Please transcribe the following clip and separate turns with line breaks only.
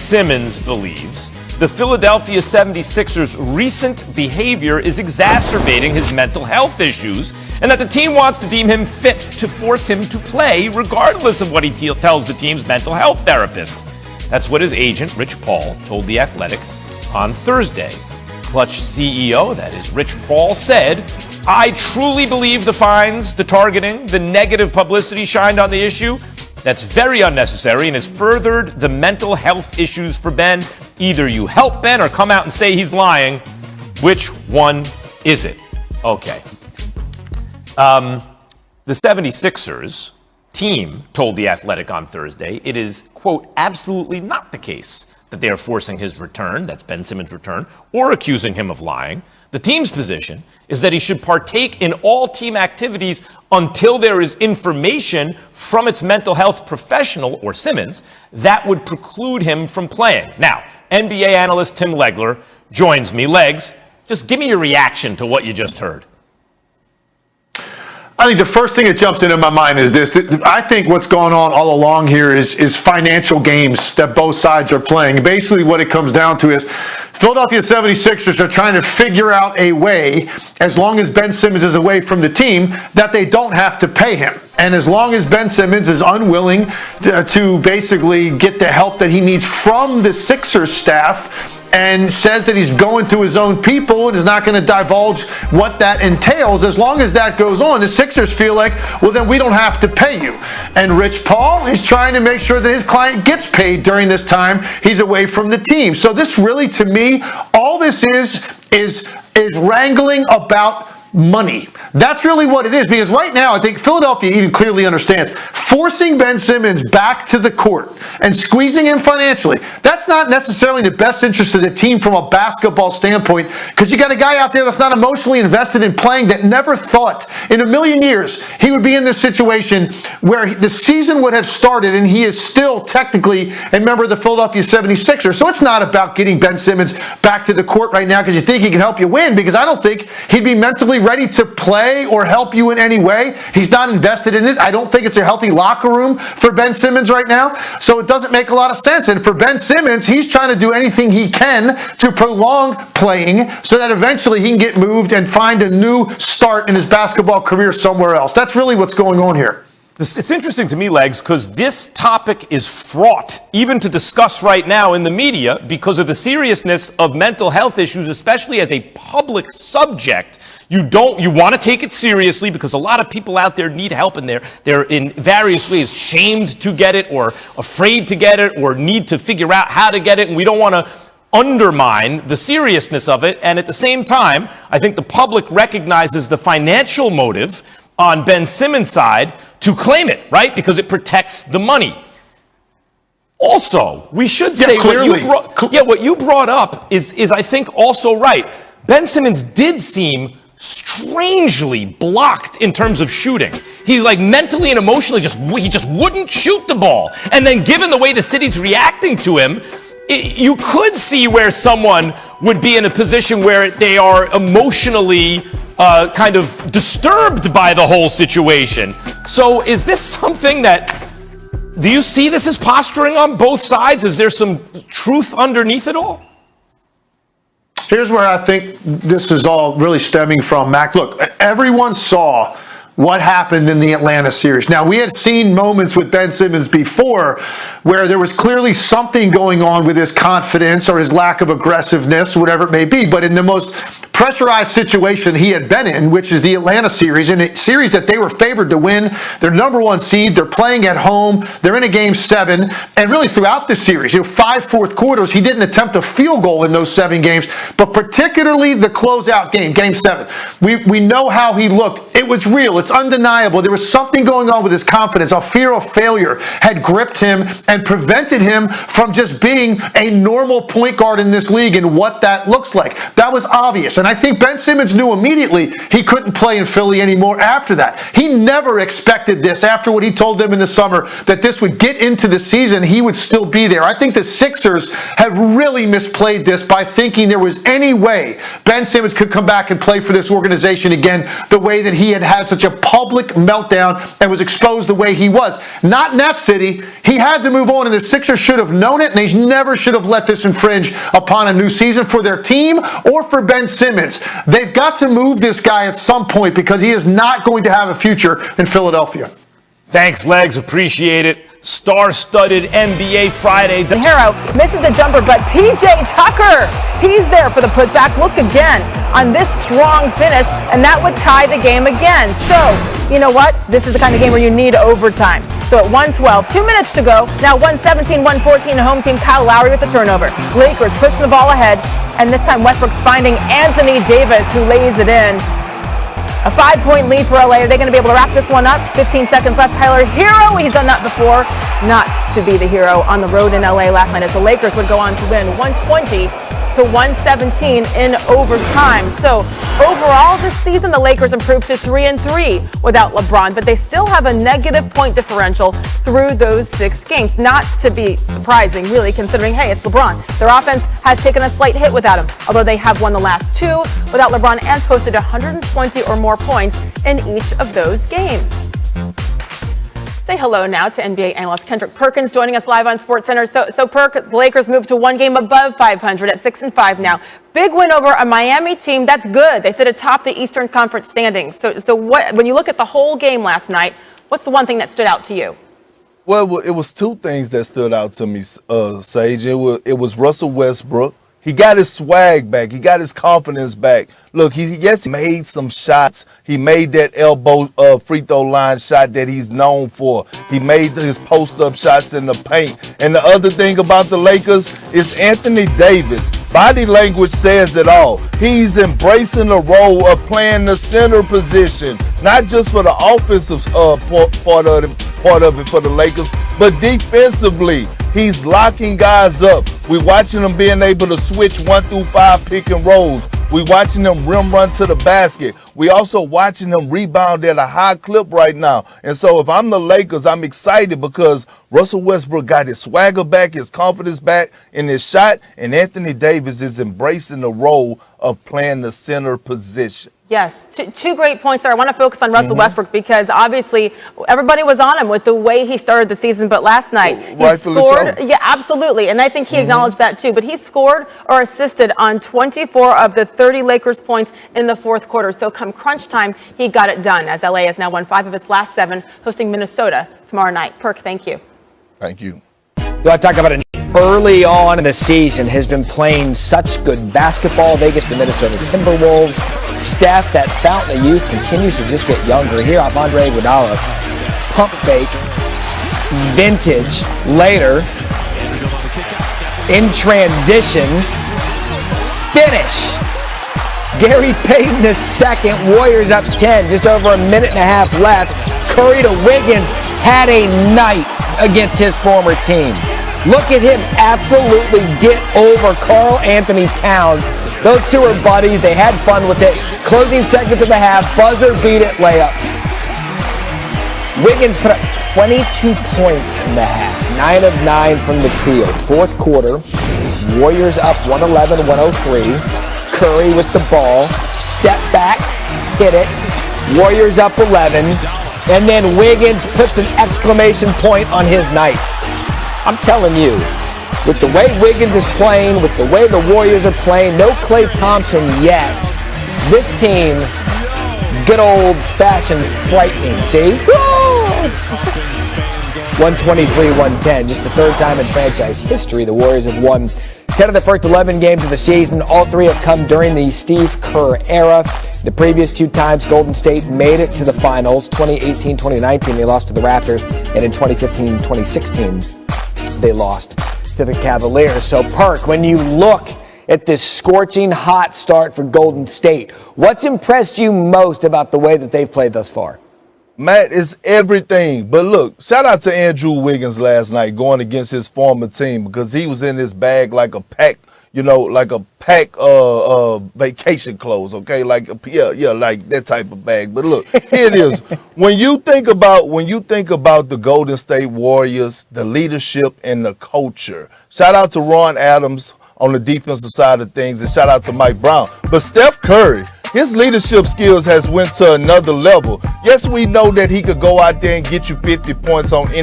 Simmons believes the Philadelphia 76ers' recent behavior is exacerbating his mental health issues, and that the team wants to deem him fit to force him to play regardless of what he tells the team's mental health therapist. That's what his agent, Rich Paul, told The Athletic on Thursday. Clutch CEO, that is Rich Paul, said, "I truly believe the fines, the targeting, the negative publicity shined on the issue. That's very unnecessary and has furthered the mental health issues for Ben. Either you help Ben or come out and say he's lying. Which one is it?" Okay. The 76ers team told The Athletic on Thursday it is, quote, absolutely not the case that they are forcing his return, that's Ben Simmons' return, or accusing him of lying. The team's position is that he should partake in all team activities until there is information from its mental health professional, or Simmons, that would preclude him from playing. Now, NBA analyst Tim Legler joins me. Legs, just give me your reaction to what you just heard.
I think the first thing that jumps into my mind is this. I think what's going on all along here is financial games that both sides are playing. Basically, what it comes down to is Philadelphia 76ers are trying to figure out a way, as long as Ben Simmons is away from the team, that they don't have to pay him. And as long as Ben Simmons is unwilling to basically get the help that he needs from the Sixers staff, and says that he's going to his own people and is not going to divulge what that entails, as long as that goes on, the Sixers feel like, well, then we don't have to pay you. And Rich Paul is trying to make sure that his client gets paid during this time he's away from the team. So this really, to me, all this is wrangling about money. That's really what it is, because right now I think Philadelphia even clearly understands forcing Ben Simmons back to the court and squeezing him financially, that's not necessarily in the best interest of the team from a basketball standpoint, because you got a guy out there that's not emotionally invested in playing, that never thought in a million years he would be in this situation where the season would have started and he is still technically a member of the Philadelphia 76ers. So it's not about getting Ben Simmons back to the court right now because you think he can help you win, because I don't think he'd be mentally ready to play or help you in any way. He's not invested in it. I don't think it's a healthy locker room for Ben Simmons right now. So it doesn't make a lot of sense. And for Ben Simmons, he's trying to do anything he can to prolong playing so that eventually he can get moved and find a new start in his basketball career somewhere else. That's really what's going on here.
It's interesting to me, Legs, because this topic is fraught, even to discuss right now in the media, because of the seriousness of mental health issues, especially as a public subject. You want to take it seriously because a lot of people out there need help, and they're in various ways shamed to get it or afraid to get it or need to figure out how to get it, and we don't want to undermine the seriousness of it. And at the same time, I think the public recognizes the financial motive on Ben Simmons' side to claim it, right? Because it protects the money. Also, we should say what you brought up is I think also right. Ben Simmons did seem strangely blocked in terms of shooting. He's like mentally and emotionally he just wouldn't shoot the ball. And then given the way the city's reacting to him, you could see where someone would be in a position where they are emotionally kind of disturbed by the whole situation. So is this something do you see this as posturing on both sides? Is there some truth underneath it all?
Here's where I think this is all really stemming from, Mac. Look, everyone saw what happened in the Atlanta series. Now, we had seen moments with Ben Simmons before where there was clearly something going on with his confidence or his lack of aggressiveness, whatever it may be. But in the most pressurized situation he had been in, which is the Atlanta series, in a series that they were favored to win, their number one seed, they're playing at home, they're in a game 7, and really throughout the series, 5 fourth quarters, he didn't attempt a field goal in those 7 games, but particularly the closeout game, game 7. We know how he looked. It was real. It's undeniable. There was something going on with his confidence. A fear of failure had gripped him and prevented him from just being a normal point guard in this league and what that looks like. That was obvious. And I think Ben Simmons knew immediately he couldn't play in Philly anymore after that. He never expected this after what he told them in the summer, that this would get into the season, he would still be there. I think the Sixers have really misplayed this by thinking there was any way Ben Simmons could come back and play for this organization again the way that he had such a public meltdown and was exposed the way he was. Not in that city. He had to move on, and the Sixers should have known it, and they never should have let this infringe upon a new season for their team or for Ben Simmons. They've got to move this guy at some point because he is not going to have a future in Philadelphia.
Thanks, Legs. Appreciate it. Star-studded NBA Friday.
The hero misses the jumper, but P.J. Tucker, he's there for the putback. Look again on this strong finish, and that would tie the game again. So, you know what? This is the kind of game where you need overtime. So at 1:12, 2 minutes to go. Now 117, 114, home team. Kyle Lowry with the turnover. Lakers pushing the ball ahead, and this time Westbrook's finding Anthony Davis, who lays it in. A 5-point lead for LA. Are they going to be able to wrap this one up? 15 seconds left. Tyler Hero, he's done that before. Not to be the hero on the road in LA last night as the Lakers would go on to win 120 to 117 in overtime. So overall this season, the Lakers improved to 3-3 without LeBron, but they still have a negative point differential through those 6 games. Not to be surprising, really, considering, hey, it's LeBron. Their offense has taken a slight hit without him, although they have won the last 2 without LeBron and posted 120 or more points in each of those games. Say hello now to NBA analyst Kendrick Perkins joining us live on SportsCenter. So Perk, the Lakers moved to 1 game above 500 at 6-5 now. Big win over a Miami team. That's good. They sit atop the Eastern Conference standings. So what, when you look at the whole game last night, what's the one thing that stood out to you?
Well, it was 2 things that stood out to me, Sage. It was Russell Westbrook. He got his swag back. He got his confidence back. Look, he made some shots. He made that elbow free throw line shot that he's known for. He made his post-up shots in the paint. And the other thing about the Lakers is Anthony Davis. Body language says it all. He's embracing the role of playing the center position, not just for the offensive part of it for the Lakers, but defensively. He's locking guys up. We're watching them being able to switch 1 through 5 pick and rolls. We're watching them rim run to the basket. We also watching them rebound at a high clip right now. And so if I'm the Lakers, I'm excited because Russell Westbrook got his swagger back, his confidence back in his shot, and Anthony Davis is embracing the role of playing the center position.
Yes, two great points there. I want to focus on Russell Westbrook because obviously everybody was on him with the way he started the season, but last night he scored. So. Yeah, absolutely, and I think he acknowledged that too. But he scored or assisted on 24 of the 30 Lakers points in the fourth quarter. So come crunch time, he got it done as LA has now won 5 of its last 7, hosting Minnesota tomorrow night. Perk, thank you.
Thank you.
You want to talk about an early on in the season has been playing such good basketball. They get the Minnesota Timberwolves. Steph, that fountain of youth, continues to just get younger. Here off Andre Iguodala, pump fake, vintage. Later, in transition, finish. Gary Payton II, Warriors up 10, just over a minute and a half left. Curry to Wiggins, had a night against his former team. Look at him absolutely get over Karl Anthony Towns. Those two are buddies. They had fun with it. Closing seconds of the half, buzzer beat it, layup. Wiggins put up 22 points in the half, 9 of 9 from the field. Fourth quarter, Warriors up 111-103. Curry with the ball, step back, hit it. Warriors up 11, and then Wiggins puts an exclamation point on his night. I'm telling you, with the way Wiggins is playing, with the way the Warriors are playing, no Klay Thompson yet, this team, good old-fashioned frightening, see? 123-110, just the 3rd time in franchise history the Warriors have won 10 of the first 11 games of the season. All 3 have come during the Steve Kerr era. The previous 2 times Golden State made it to the finals, 2018-2019 they lost to the Raptors, and in 2015-2016 they lost to the Cavaliers. So Perk, when you look at this scorching hot start for Golden State, what's impressed you most about the way that they've played thus far?
Matt, it's everything. But look, shout out to Andrew Wiggins last night going against his former team because he was in his bag like a pack, like a pack vacation clothes, okay? Like like that type of bag. But look, here it is. When you think about the Golden State Warriors, the leadership and the culture. Shout out to Ron Adams on the defensive side of things, and shout out to Mike Brown. But Steph Curry, his leadership skills has went to another level. Yes, we know that he could go out there and get you 50 points on any